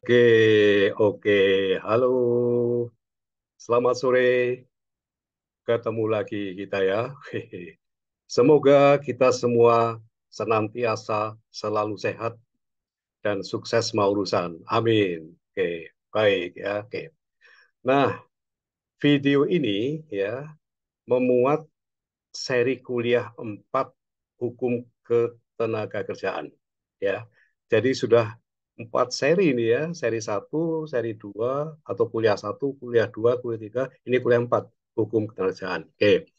Oke, oke. Halo, selamat sore. Ketemu lagi kita ya. Hehe. Semoga kita semua senantiasa selalu sehat dan sukses mau urusan. Amin. Oke, baik ya. Oke. Nah, video ini ya memuat seri kuliah 4 hukum ketenagakerjaan ya. Jadi sudah 4 seri ini ya, seri satu, seri 2 atau kuliah satu, kuliah 2, kuliah 3, ini kuliah 4 hukum ketenagakerjaan. Oke.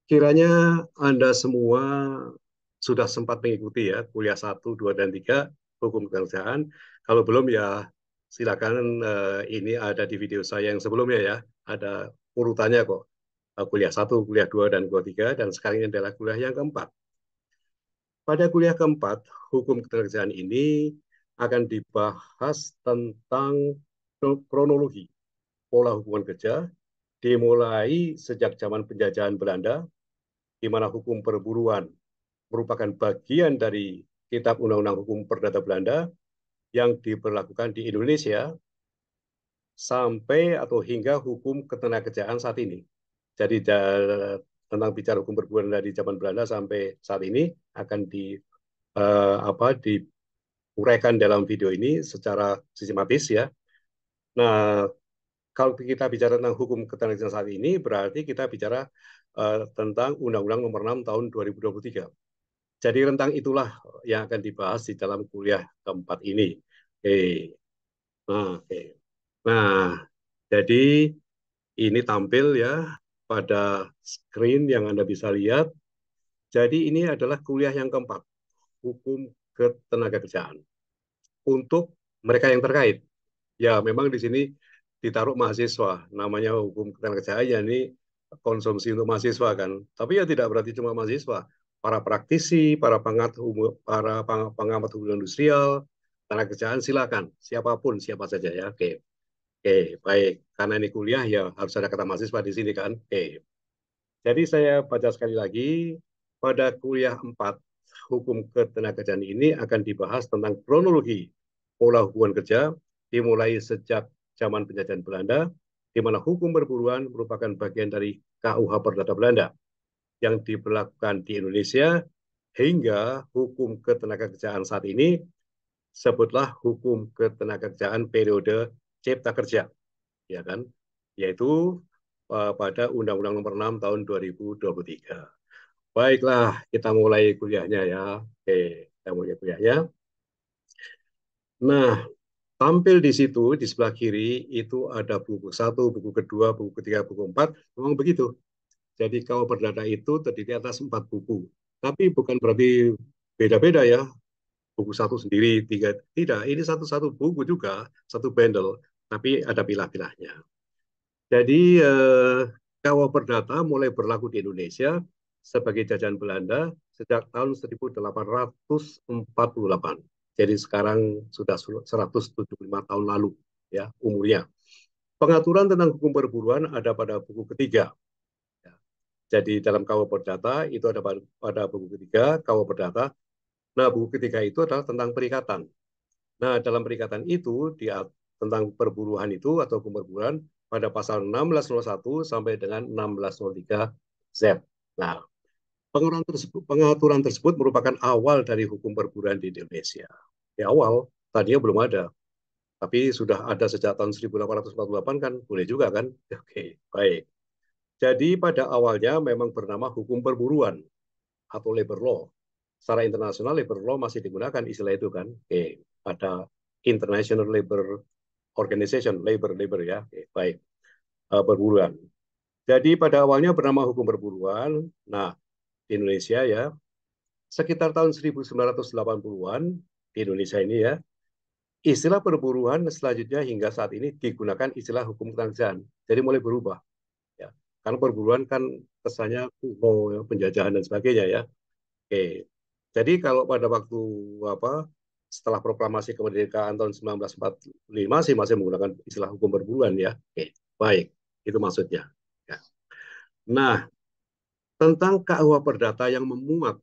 Kiranya Anda semua sudah sempat mengikuti ya kuliah satu, 2, dan 3 hukum ketenagakerjaan. Kalau belum ya silakan, ini ada di video saya yang sebelumnya ya. Ada urutannya kok. Kuliah satu, kuliah 2, dan kuliah 3, dan sekarang ini adalah kuliah yang keempat. Pada kuliah keempat, hukum ketenagakerjaan ini akan dibahas tentang kronologi pola hubungan kerja dimulai sejak zaman penjajahan Belanda, di mana hukum perburuan merupakan bagian dari Kitab Undang-Undang Hukum Perdata Belanda yang diberlakukan di Indonesia sampai atau hingga hukum ketenagakerjaan saat ini. Jadi tentang bicara hukum perburuan dari zaman Belanda sampai saat ini akan diuraikan dalam video ini secara sistematis ya. Nah, kalau kita bicara tentang hukum ketenagakerjaan saat ini, berarti kita bicara tentang Undang-Undang Nomor 6 Tahun 2023. Jadi rentang itulah yang akan dibahas di dalam kuliah keempat ini. Oke. Oke. Nah, jadi ini tampil ya pada screen yang Anda bisa lihat. Jadi ini adalah kuliah yang keempat, hukum ketenagakerjaan. Untuk mereka yang terkait, ya memang di sini ditaruh mahasiswa, namanya hukum ketenagakerjaan, ya ini konsumsi untuk mahasiswa kan. Tapi ya tidak berarti cuma mahasiswa, para praktisi, para pengamat hubungan industrial, tenaga kerjaan silakan, siapapun, siapa saja ya. Oke, oke, baik. Karena ini kuliah ya harus ada kata mahasiswa di sini kan. Oke. Jadi saya baca sekali lagi, pada kuliah 4 hukum ketenagakerjaan ini akan dibahas tentang kronologi pola hubungan kerja dimulai sejak zaman penjajahan Belanda, di mana hukum perburuan merupakan bagian dari KUH Perdata Belanda yang diberlakukan di Indonesia hingga hukum ketenagakerjaan saat ini, sebutlah hukum ketenagakerjaan periode Cipta Kerja, ya kan? Yaitu pada Undang-Undang Nomor 6 Tahun 2023. Baiklah, kita mulai kuliahnya ya. Oke, kita mulai kuliahnya. Nah, tampil di situ di sebelah kiri itu ada buku satu, buku kedua, buku ketiga, buku empat. Memang begitu. Jadi kalau berdata itu terdiri atas 4 buku. Tapi bukan berarti beda-beda ya. Buku satu sendiri, tiga. Tidak, ini satu-satu buku juga, satu bundle. Tapi ada pilah-pilahnya. Jadi Kawah Perdata mulai berlaku di Indonesia sebagai jajahan Belanda sejak tahun 1848. Jadi sekarang sudah 175 tahun lalu ya umurnya. Pengaturan tentang hukum perburuan ada pada buku ketiga. Ya. Jadi dalam Kawah Perdata itu ada pada buku ketiga Kawah Perdata. Nah, buku ketiga itu adalah tentang perikatan. Nah, dalam perikatan itu tentang perburuan itu atau hukum perburuan pada pasal 1601 sampai dengan 1603 Z. Nah, pengaturan tersebut merupakan awal dari hukum perburuan di Indonesia. Di awal, tadinya belum ada, tapi sudah ada sejak tahun 1848 kan, boleh juga kan? Oke, baik. Jadi pada awalnya memang bernama hukum perburuan atau labor law. Secara internasional labor law masih digunakan istilah itu kan. Oke, ada International Labor Organization, labor ya. Oke, baik. Perburuan. Jadi pada awalnya bernama hukum perburuan. Nah, di Indonesia ya, sekitar tahun 1980-an di Indonesia ini ya, istilah perburuan selanjutnya hingga saat ini digunakan istilah hukum ketenagakerjaan. Jadi mulai berubah ya. Karena perburuan kan kesannya kuno, ya, penjajahan dan sebagainya ya. Oke. Jadi kalau pada waktu apa setelah proklamasi kemerdekaan tahun 1945 sih masih menggunakan istilah hukum perburuan ya. Oke, baik. Itu maksudnya. Ya. Nah, tentang KUH Perdata yang memuat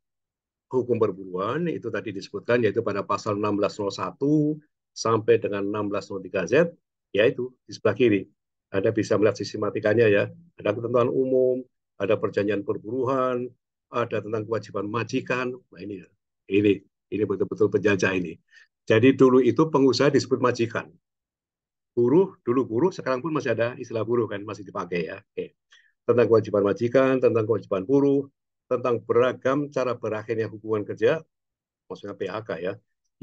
hukum perburuan itu tadi disebutkan yaitu pada pasal 1601 sampai dengan 1603Z, yaitu di sebelah kiri. Anda bisa melihat sistematikanya ya. Ada ketentuan umum, ada perjanjian perburuhan, ada tentang kewajiban majikan. Nah ini ya, ini betul-betul penjajah ini. Jadi dulu itu pengusaha disebut majikan. Buruh, dulu buruh, sekarang pun masih ada istilah buruh kan, masih dipakai ya. Oke. Tentang kewajiban majikan, tentang kewajiban buruh, tentang beragam cara berakhirnya hubungan kerja, maksudnya PHK ya,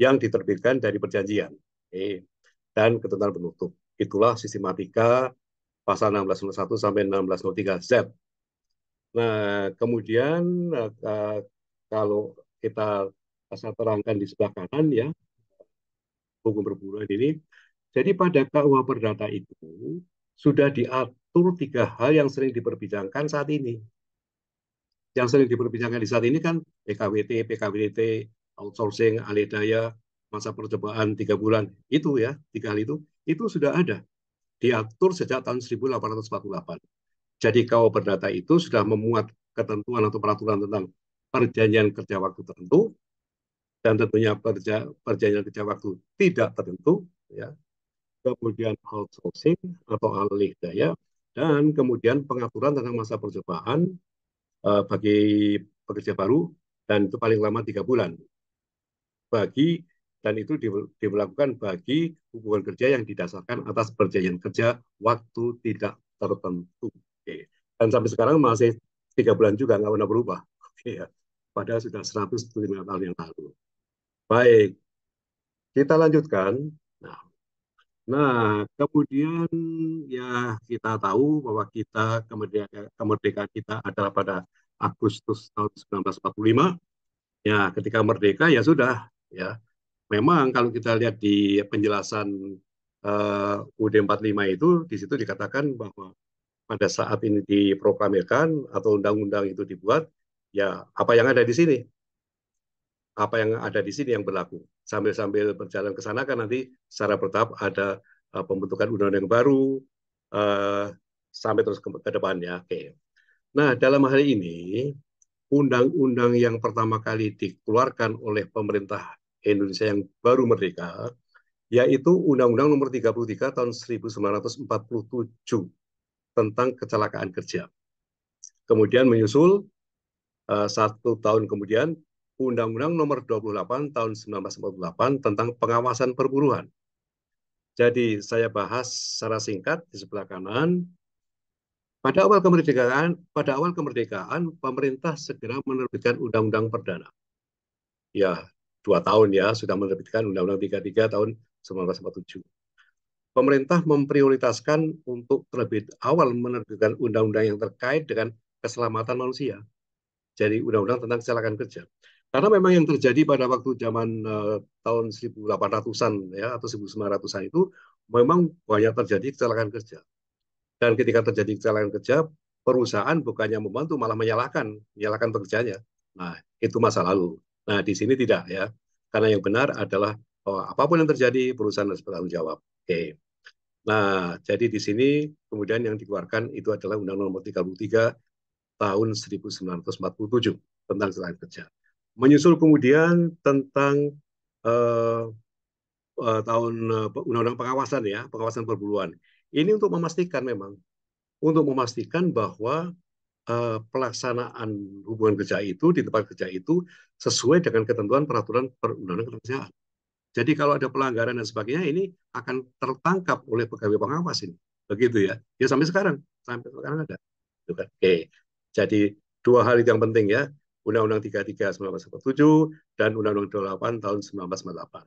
yang diterbitkan dari perjanjian. Oke. Dan ketentuan penutup. Itulah sistematika pasal 1601 sampai 1603Z. Nah, kemudian kalau kita saya terangkan di sebelah kanan ya, hukum perburuan ini. Jadi pada KUH Perdata itu sudah diatur tiga hal yang sering diperbincangkan saat ini. Yang sering diperbincangkan di saat ini kan PKWT, PKWT, outsourcing, alih daya, masa percobaan 3 bulan. Itu ya, tiga hal itu sudah ada. Diatur sejak tahun 1848. Jadi KUH Perdata itu sudah memuat ketentuan atau peraturan tentang perjanjian kerja waktu tertentu, dan tentunya perjanjian kerja waktu tidak tertentu, ya, kemudian outsourcing atau alih daya, dan kemudian pengaturan tentang masa percobaan bagi pekerja baru, dan itu paling lama 3 bulan bagi, dan itu diberlakukan bagi hubungan kerja yang didasarkan atas perjanjian kerja waktu tidak tertentu. Oke. Dan sampai sekarang masih 3 bulan juga nggak pernah berubah. Oke, ya. Padahal sudah 105 tahun yang lalu. Baik, kita lanjutkan. Nah, kemudian ya kita tahu bahwa kemerdekaan kita adalah pada Agustus tahun 1945. Ya, ketika merdeka ya sudah ya. Memang kalau kita lihat di penjelasan UUD 45 itu, di situ dikatakan bahwa pada saat ini diproklamirkan atau undang-undang itu dibuat, ya apa yang ada di sini, apa yang ada di sini yang berlaku. Sambil-sambil berjalan ke sana kan nanti secara bertahap ada pembentukan undang-undang baru uh, sampai terus ke depannya. Oke. Nah, dalam hal ini undang-undang yang pertama kali dikeluarkan oleh pemerintah Indonesia yang baru merdeka, yaitu Undang-Undang Nomor 33 Tahun 1947 tentang kecelakaan kerja. Kemudian menyusul 1 tahun kemudian Undang-Undang Nomor 28 Tahun 1948 tentang pengawasan perburuhan. Jadi saya bahas secara singkat di sebelah kanan. Pada awal kemerdekaan, pemerintah segera menerbitkan Undang-Undang Perdana. Ya, 2 tahun ya sudah menerbitkan Undang-Undang 33 tahun 1947. Pemerintah memprioritaskan untuk terlebih awal menerbitkan undang-undang yang terkait dengan keselamatan manusia. Jadi undang-undang tentang kecelakaan kerja. Karena memang yang terjadi pada waktu zaman tahun 1800-an ya atau 1900-an itu memang banyak terjadi kecelakaan kerja. Dan ketika terjadi kecelakaan kerja, perusahaan bukannya membantu malah menyalahkan pekerjaannya. Nah, itu masa lalu. Nah, di sini tidak ya. Karena yang benar adalah bahwa apapun yang terjadi perusahaan harus bertanggung jawab. Oke. Nah, jadi di sini kemudian yang dikeluarkan itu adalah Undang-Undang Nomor 33 tahun 1947 tentang kecelakaan kerja. Menyusul kemudian tentang eh, Undang-Undang pengawasan ya, pengawasan perburuan. Ini untuk memastikan bahwa pelaksanaan hubungan kerja itu di tempat kerja itu sesuai dengan ketentuan peraturan perundang-undangan kerjaan. Jadi kalau ada pelanggaran dan sebagainya, ini akan tertangkap oleh pegawai pengawas ini. Begitu ya. Ya sampai sekarang ada. Oke. Jadi dua hal itu yang penting ya. Undang-Undang 33 1947 dan Undang-Undang 28 tahun 1998.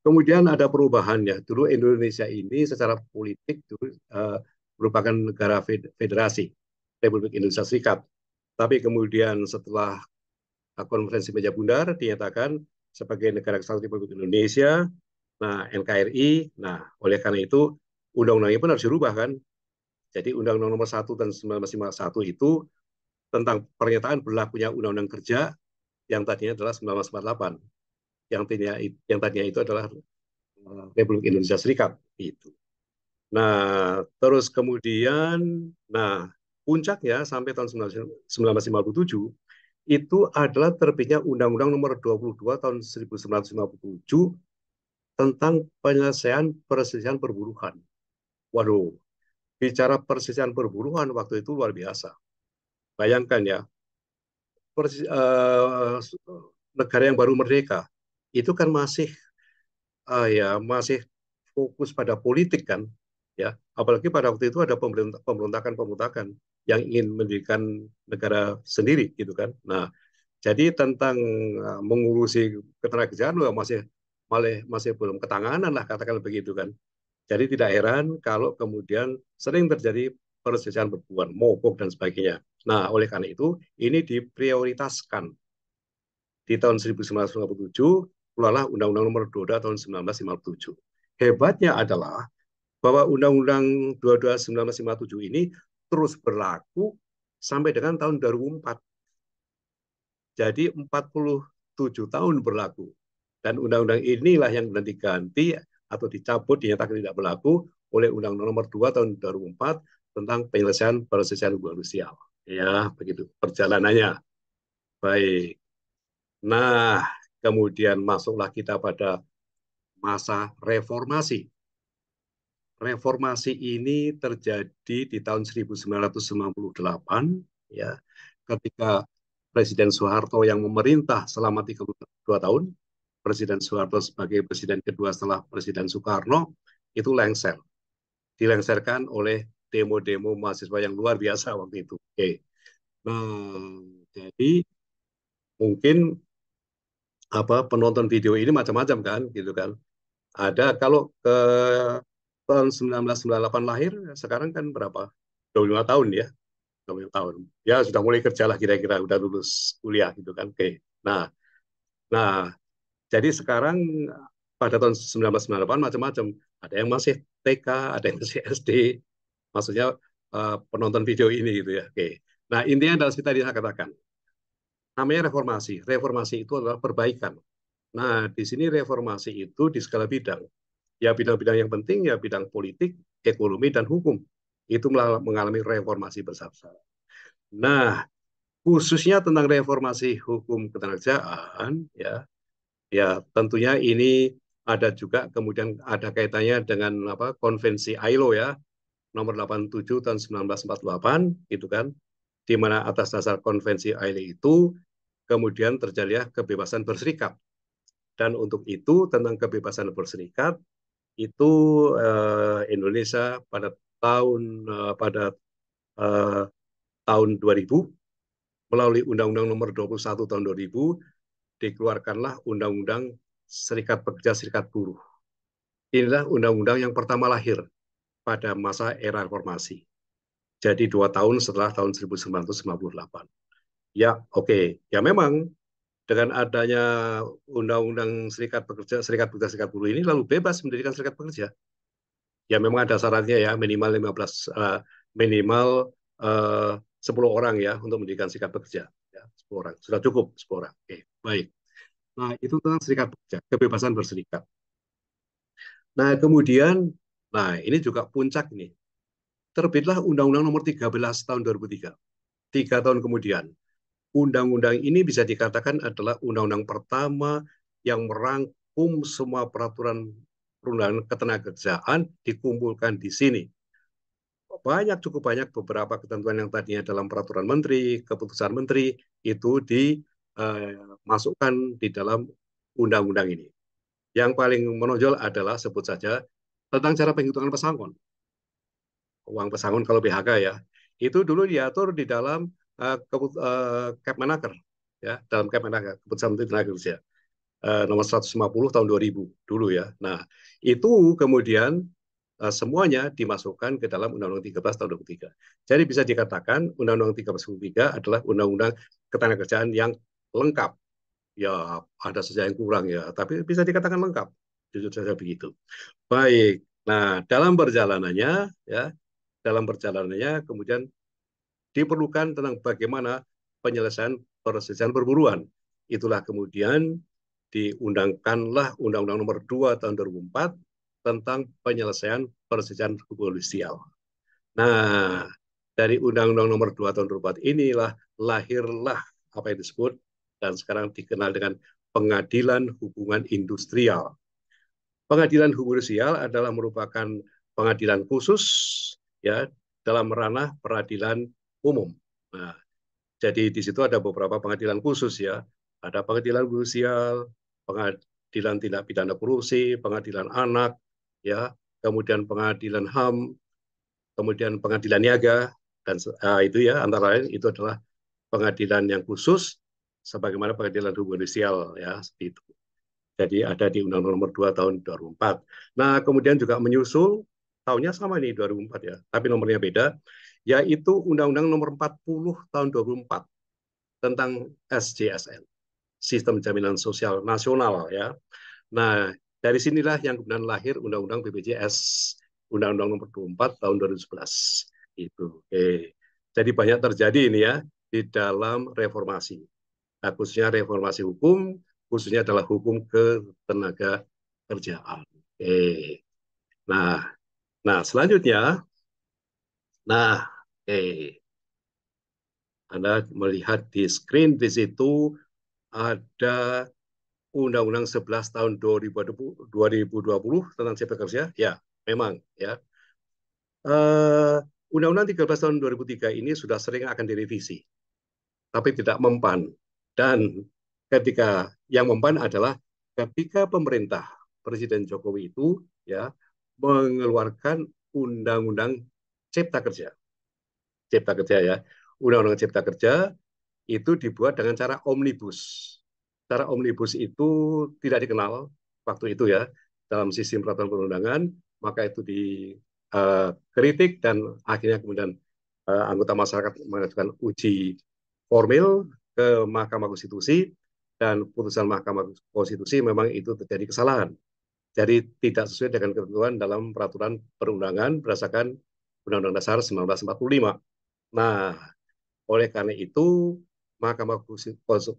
Kemudian ada perubahan ya. Dulu Indonesia ini secara politik dulu merupakan negara federasi, Republik Indonesia Serikat. Tapi kemudian setelah konferensi meja bundar dinyatakan sebagai negara kesatuan Republik Indonesia, nah NKRI, nah oleh karena itu undang-undangnya pun harus dirubah kan. Jadi Undang-Undang Nomor 1 dan 1951 itu tentang pernyataan berlakunya Undang-Undang Kerja yang tadinya adalah 1948, yang tadinya itu adalah Republik Indonesia Serikat itu. Nah, terus kemudian, nah puncaknya sampai tahun 1957 itu adalah terbitnya Undang-Undang Nomor 22 tahun 1957 tentang penyelesaian perselisihan perburuhan. Waduh, bicara perselisihan perburuhan waktu itu luar biasa. Bayangkan ya, persis, negara yang baru merdeka itu kan masih fokus pada politik kan, ya. Apalagi pada waktu itu ada pemberontakan-pemberontakan yang ingin mendirikan negara sendiri gitu kan. Nah, jadi tentang mengurusi ketenagakerjaan masih belum ketanganan lah katakan begitu kan. Jadi tidak heran kalau kemudian sering terjadi perselisihan perburuan, mogok dan sebagainya. Nah, oleh karena itu ini diprioritaskan di tahun 1957 keluarlah Undang-Undang Nomor 2 tahun 1957. Hebatnya adalah bahwa Undang-Undang 22 1957 ini terus berlaku sampai dengan tahun 2004. Jadi 47 tahun berlaku. Dan undang-undang inilah yang nanti diganti atau dicabut, dinyatakan tidak berlaku oleh Undang-Undang Nomor 2 tahun 2004 tentang penyelesaian perselisihan hubungan sosial. Ya, begitu perjalanannya. Baik. Nah, kemudian masuklah kita pada masa reformasi. Reformasi ini terjadi di tahun 1998, ya, ketika Presiden Soeharto yang memerintah selama 32 tahun, Presiden Soeharto sebagai presiden kedua setelah Presiden Soekarno, itu lengser. Dilengserkan oleh demo-demo mahasiswa yang luar biasa waktu itu. Oke. Nah, jadi mungkin penonton video ini macam-macam kan, gitu kan. Ada kalau ke tahun 1998 lahir, sekarang kan berapa? 25 tahun ya, 25 tahun. Ya sudah mulai kerja lah kira-kira, udah lulus kuliah gitu kan. Oke. Nah, nah jadi sekarang pada tahun 1998 macam-macam. Ada yang masih TK, ada yang masih SD. Maksudnya penonton video ini gitu ya. Oke. Nah, intinya adalah seperti tadi saya katakan. Namanya reformasi. Reformasi itu adalah perbaikan. Nah, di sini reformasi itu di skala bidang. Ya bidang-bidang yang penting ya bidang politik, ekonomi, dan hukum. Itu mengalami reformasi besar-besaran. Nah, khususnya tentang reformasi hukum ketenagakerjaan, ya tentunya ini ada juga kemudian ada kaitannya dengan konvensi ILO ya, nomor 87 tahun 1948 gitu kan, di mana atas dasar konvensi ILO itu kemudian terjadi kebebasan berserikat. Dan untuk itu tentang kebebasan berserikat itu Indonesia pada eh, tahun 2000 melalui Undang-Undang Nomor 21 tahun 2000 dikeluarkanlah Undang-Undang Serikat Pekerja Serikat Buruh. Inilah undang-undang yang pertama lahir pada masa era reformasi. Jadi 2 tahun setelah tahun 1998. Ya, oke. Ya memang dengan adanya Undang-Undang Serikat Pekerja Serikat Buruh ini lalu bebas mendirikan serikat pekerja. Ya memang ada syaratnya ya minimal 15 minimal 10 orang ya untuk mendirikan serikat pekerja. Ya, 10 orang. Sudah cukup 10 orang. Oke, baik. Nah, itu tentang serikat pekerja, kebebasan berserikat. Nah, kemudian, nah ini juga puncak ini. Terbitlah Undang-Undang Nomor 13 tahun 2003. 3 tahun kemudian, undang-undang ini bisa dikatakan adalah undang-undang pertama yang merangkum semua peraturan perundangan ketenagakerjaan dikumpulkan di sini. Cukup banyak beberapa ketentuan yang tadinya dalam peraturan menteri, keputusan menteri, itu dimasukkan di dalam undang-undang ini. Yang paling menonjol adalah sebut saja tentang cara penghitungan pesangon. Uang pesangon kalau BHK ya. Itu dulu diatur di dalam Kepmenaker ya, dalam Kepmenaker, Keputusan Menteri Tenaga Kerja nomor 150 tahun 2000 dulu ya. Nah, itu kemudian semuanya dimasukkan ke dalam Undang-Undang 13 tahun 2003. Jadi bisa dikatakan Undang-Undang 13 tahun 2003 adalah Undang-Undang Ketenagakerjaan yang lengkap. Ya, ada saja yang kurang ya, tapi bisa dikatakan lengkap. Jujur saja begitu. Baik. Nah, dalam perjalanannya kemudian diperlukan tentang bagaimana penyelesaian perselisihan perburuan. Itulah kemudian diundangkanlah Undang-Undang Nomor 2 tahun 2004 tentang penyelesaian perselisihan hubungan sosial. Nah, dari Undang-Undang Nomor 2 tahun 2004 inilah lahirlah apa yang disebut dan sekarang dikenal dengan Pengadilan Hubungan Industrial. Pengadilan hukum sosial adalah merupakan pengadilan khusus ya dalam ranah peradilan umum. Nah, jadi di situ ada beberapa pengadilan khusus ya. Ada pengadilan sosial, pengadilan tindak pidana korupsi, pengadilan anak, ya, kemudian pengadilan HAM, kemudian pengadilan niaga, dan itu ya antara lain itu adalah pengadilan yang khusus sebagaimana pengadilan hukum sosial ya seperti itu. Jadi ada di Undang-Undang Nomor 2 tahun 2004. Nah, kemudian juga menyusul tahunnya sama nih 2004 ya, tapi nomornya beda, yaitu Undang-Undang Nomor 40 tahun 2004 tentang SJSN, Sistem Jaminan Sosial Nasional ya. Nah, dari sinilah yang kemudian lahir Undang-Undang BPJS, Undang-Undang Nomor 24 tahun 2011. Itu. Oke. Jadi banyak terjadi ini ya di dalam reformasi. Nah, khususnya reformasi hukum, khususnya adalah hukum ketenaga kerjaan. Oke. Nah, nah selanjutnya, nah, oke, Anda melihat di screen di situ ada Undang-Undang 11 tahun 2020 tentang Cipta Kerja. Ya, memang ya. Eh, Undang-Undang 13 tahun 2003 ini sudah sering akan direvisi, tapi tidak mempan. Dan ketika yang mempan adalah ketika pemerintah Presiden Jokowi itu ya mengeluarkan Undang-Undang Cipta Kerja. Cipta Kerja ya. Undang-Undang Cipta Kerja itu dibuat dengan cara omnibus. Cara omnibus itu tidak dikenal waktu itu ya dalam sistem peraturan perundangan, maka itu dikritik dan akhirnya kemudian anggota masyarakat mengajukan uji formil ke Mahkamah Konstitusi dan putusan Mahkamah Konstitusi memang itu terjadi kesalahan. Jadi tidak sesuai dengan ketentuan dalam peraturan perundangan berdasarkan Undang-Undang Dasar 1945. Nah, oleh karena itu Mahkamah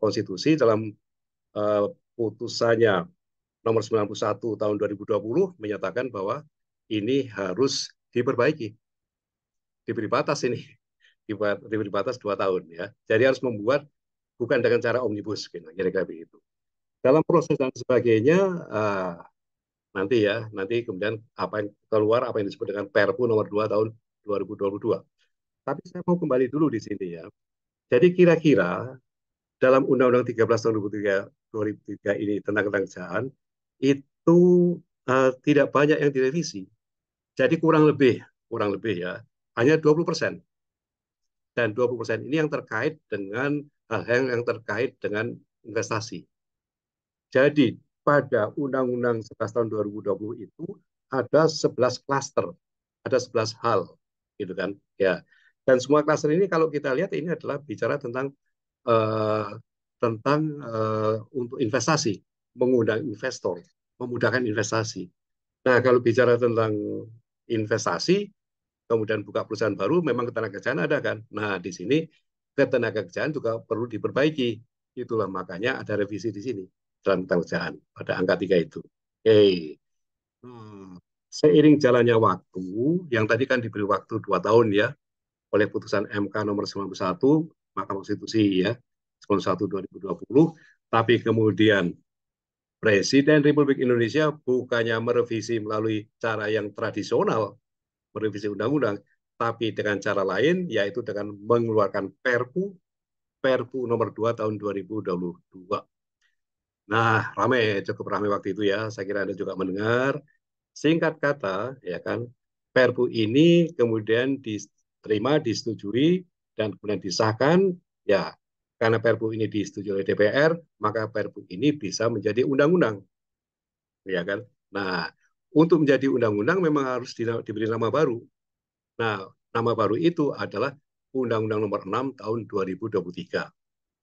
Konstitusi dalam putusannya nomor 91 tahun 2020 menyatakan bahwa ini harus diperbaiki, diberi batas ini, diberi batas 2 tahun ya. Jadi harus membuat bukan dengan cara omnibus, kira-kira begitu. Dalam proses dan sebagainya, nanti ya, nanti kemudian apa yang keluar, apa yang disebut dengan Perpu nomor 2 tahun 2022. Tapi saya mau kembali dulu di sini ya. Jadi kira-kira dalam Undang-Undang 13 tahun 2003 ini tentang ketenagaan itu tidak banyak yang direvisi. Jadi kurang lebih ya, hanya 20%. Dan 20% ini yang terkait dengan hal yang terkait dengan investasi. Jadi pada Undang-Undang 11 tahun 2020 itu ada 11 klaster, ada 11 hal, gitu kan? Ya. Dan semua klaster ini kalau kita lihat ini adalah bicara uh, untuk investasi, mengundang investor, memudahkan investasi. Nah, kalau bicara tentang investasi, kemudian buka perusahaan baru, memang ketenagakerjaan ada kan. Nah, di sini ketenagakerjaan juga perlu diperbaiki. Itulah makanya ada revisi di sini dalam ketenagakerjaan pada angka 3 itu. Oke. Hmm. Seiring jalannya waktu, yang tadi kan diberi waktu 2 tahun ya, oleh putusan MK nomor 91, Mahkamah Konstitusi ya, 91 2020, tapi kemudian Presiden Republik Indonesia bukannya merevisi melalui cara yang tradisional, merevisi undang-undang, tapi dengan cara lain, yaitu dengan mengeluarkan Perpu, Perpu nomor 2 tahun 2022. Nah, cukup ramai waktu itu ya. Saya kira Anda juga mendengar. Singkat kata, ya kan, Perpu ini kemudian diterima, disetujui, dan kemudian disahkan. Ya, karena Perpu ini disetujui oleh DPR, maka Perpu ini bisa menjadi undang-undang, ya kan. Nah, untuk menjadi undang-undang memang harus diberi nama baru. Nah, nama baru itu adalah Undang-Undang Nomor 6 Tahun 2023.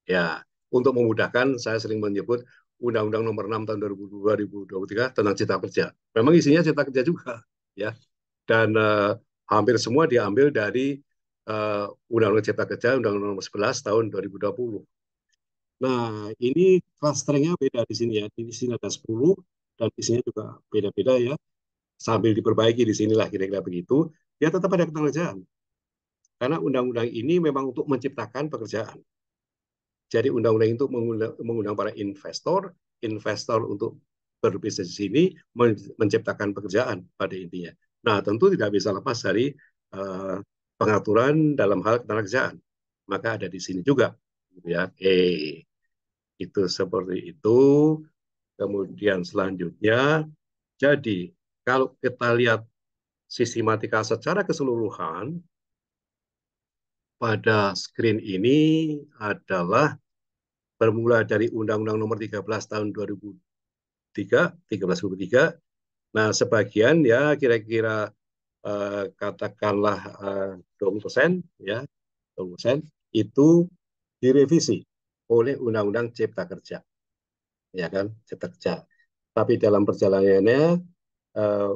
Ya, untuk memudahkan, saya sering menyebut Undang-Undang Nomor 6 Tahun 2023 tentang Cipta Kerja. Memang isinya Cipta Kerja juga, ya. Dan hampir semua diambil dari Undang-Undang Cipta Kerja, Undang-Undang Nomor 11 Tahun 2020. Nah, ini klasternya beda di sini ya. Di sini ada 10 dan di sini juga beda-beda ya. Sambil diperbaiki di sinilah kira-kira begitu. Ya tetap ada ketenagakerjaan. Karena undang-undang ini memang untuk menciptakan pekerjaan. Jadi undang-undang itu mengundang para investor, investor untuk berbisnis di sini menciptakan pekerjaan pada intinya. Nah, tentu tidak bisa lepas dari uh, pengaturan dalam hal ketenagakerjaan. Maka ada di sini juga, gitu ya. Itu seperti itu. Kemudian selanjutnya, jadi kalau kita lihat sistematika secara keseluruhan, pada screen ini adalah bermula dari Undang-Undang Nomor 13 Tahun 2003, 1323. Nah, sebagian ya kira-kira katakanlah 20% ya, 20% itu direvisi oleh Undang-Undang Cipta Kerja, ya kan, Cipta Kerja. Tapi dalam perjalanannya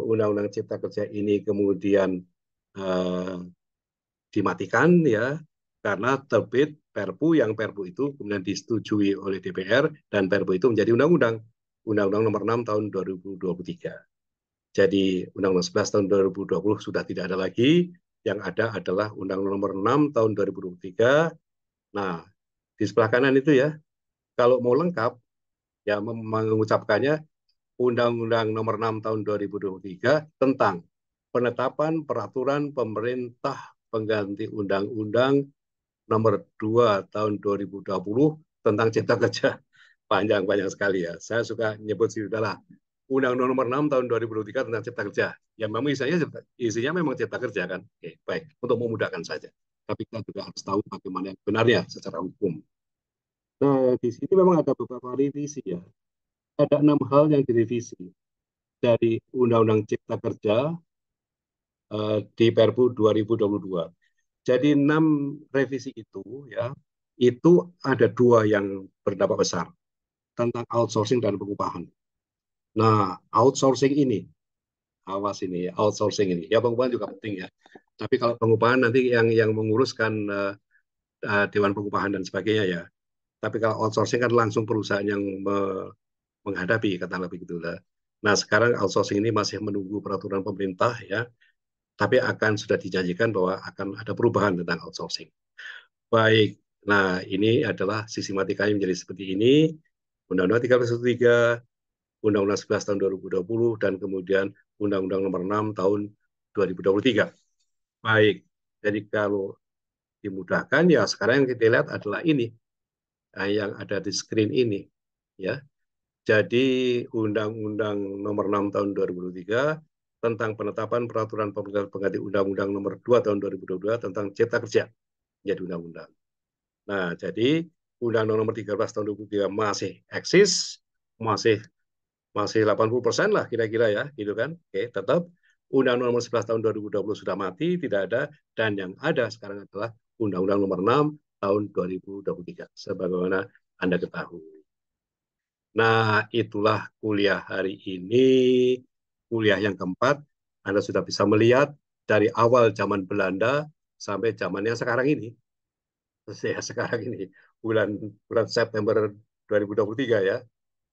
Undang-Undang Cipta Kerja ini kemudian eh, dimatikan ya karena terbit Perpu, yang Perpu itu kemudian disetujui oleh DPR dan Perpu itu menjadi undang-undang, Undang-Undang Nomor 6 Tahun 2023. Jadi Undang-Undang 11 Tahun 2020 sudah tidak ada lagi, yang ada adalah Undang-Undang Nomor 6 Tahun 2023. Nah, di sebelah kanan itu ya, kalau mau lengkap ya mengucapkannya Undang-Undang Nomor 6 Tahun 2023 tentang penetapan peraturan pemerintah pengganti Undang-Undang Nomor 2 Tahun 2020 tentang Cipta Kerja. Panjang-panjang sekali ya. Saya suka nyebut sih udahlah. Undang-Undang Nomor 6 Tahun 2023 tentang Cipta Kerja. Ya memang isinya memang Cipta Kerja kan. Oke, baik. Untuk memudahkan saja. Tapi kita juga harus tahu bagaimana yang benarnya secara hukum. Nah, di sini memang ada beberapa revisi ya. Ada 6 hal yang direvisi dari Undang-Undang Cipta Kerja di Perpu 2022. Jadi 6 revisi itu ya, itu ada 2 yang berdampak besar tentang outsourcing dan pengupahan. Nah, outsourcing ini, awas ini, outsourcing ini, ya pengupahan juga penting ya. Tapi kalau pengupahan nanti yang menguruskan Dewan Pengupahan dan sebagainya ya. Tapi kalau outsourcing kan langsung perusahaan yang menghadapi, kata lebih gitu lah. Nah, sekarang outsourcing ini masih menunggu peraturan pemerintah ya, tapi akan sudah dijanjikan bahwa akan ada perubahan tentang outsourcing. Baik, nah ini adalah sistematikanya menjadi seperti ini. Undang-Undang 1313, Undang-Undang 11 tahun 2020, dan kemudian Undang-Undang Nomor 6 tahun 2023. Baik, jadi kalau dimudahkan ya sekarang yang kita lihat adalah ini yang ada di screen ini ya. Jadi Undang-Undang Nomor 6 tahun 2023 tentang penetapan peraturan pemerintah pengganti Undang-Undang Nomor 2 tahun 2022 tentang Cipta Kerja menjadi undang-undang. Nah, jadi Undang-Undang Nomor 13 tahun 2023 masih eksis, masih masih 80% lah kira-kira ya, gitu kan. Oke, tetap Undang-Undang Nomor 11 tahun 2020 sudah mati, tidak ada, dan yang ada sekarang adalah Undang-Undang Nomor 6 tahun 2023 sebagaimana Anda ketahui. Nah, itulah kuliah hari ini, kuliah yang keempat. Anda sudah bisa melihat dari awal zaman Belanda sampai zamannya sekarang ini. Ya, sekarang ini bulan bulan September 2023 ya.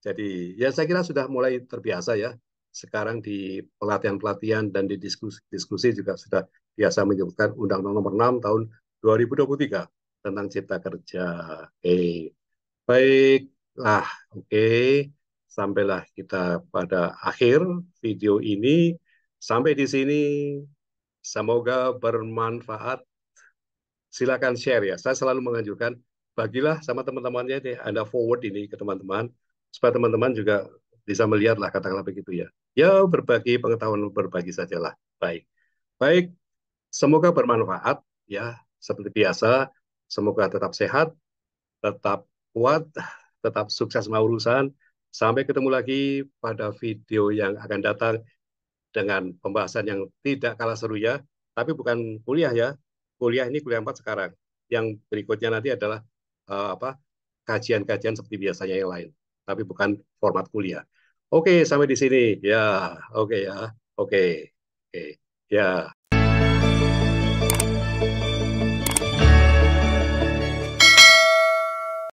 Jadi ya saya kira sudah mulai terbiasa ya. Sekarang di pelatihan-pelatihan dan di diskusi-diskusi juga sudah biasa menyebutkan Undang-Undang Nomor 6 tahun 2023 tentang Cipta Kerja. Oke, baiklah, oke. Sampailah kita pada akhir video ini. Sampai di sini, semoga bermanfaat. Silakan share ya. Saya selalu menganjurkan bagilah sama teman-temannya deh. Anda forward ini ke teman-teman supaya teman-teman juga bisa melihat lah katakanlah begitu ya. Ya berbagi pengetahuan berbagi sajalah. Baik. Baik, semoga bermanfaat ya seperti biasa. Semoga tetap sehat, tetap kuat, tetap sukses urusan. Sampai ketemu lagi pada video yang akan datang dengan pembahasan yang tidak kalah seru ya, tapi bukan kuliah ya. Kuliah ini kuliah 4 sekarang. Yang berikutnya nanti adalah apa kajian-kajian seperti biasanya yang lain, tapi bukan format kuliah. Oke, sampai di sini. Ya, oke ya. Oke. Oke. Ya.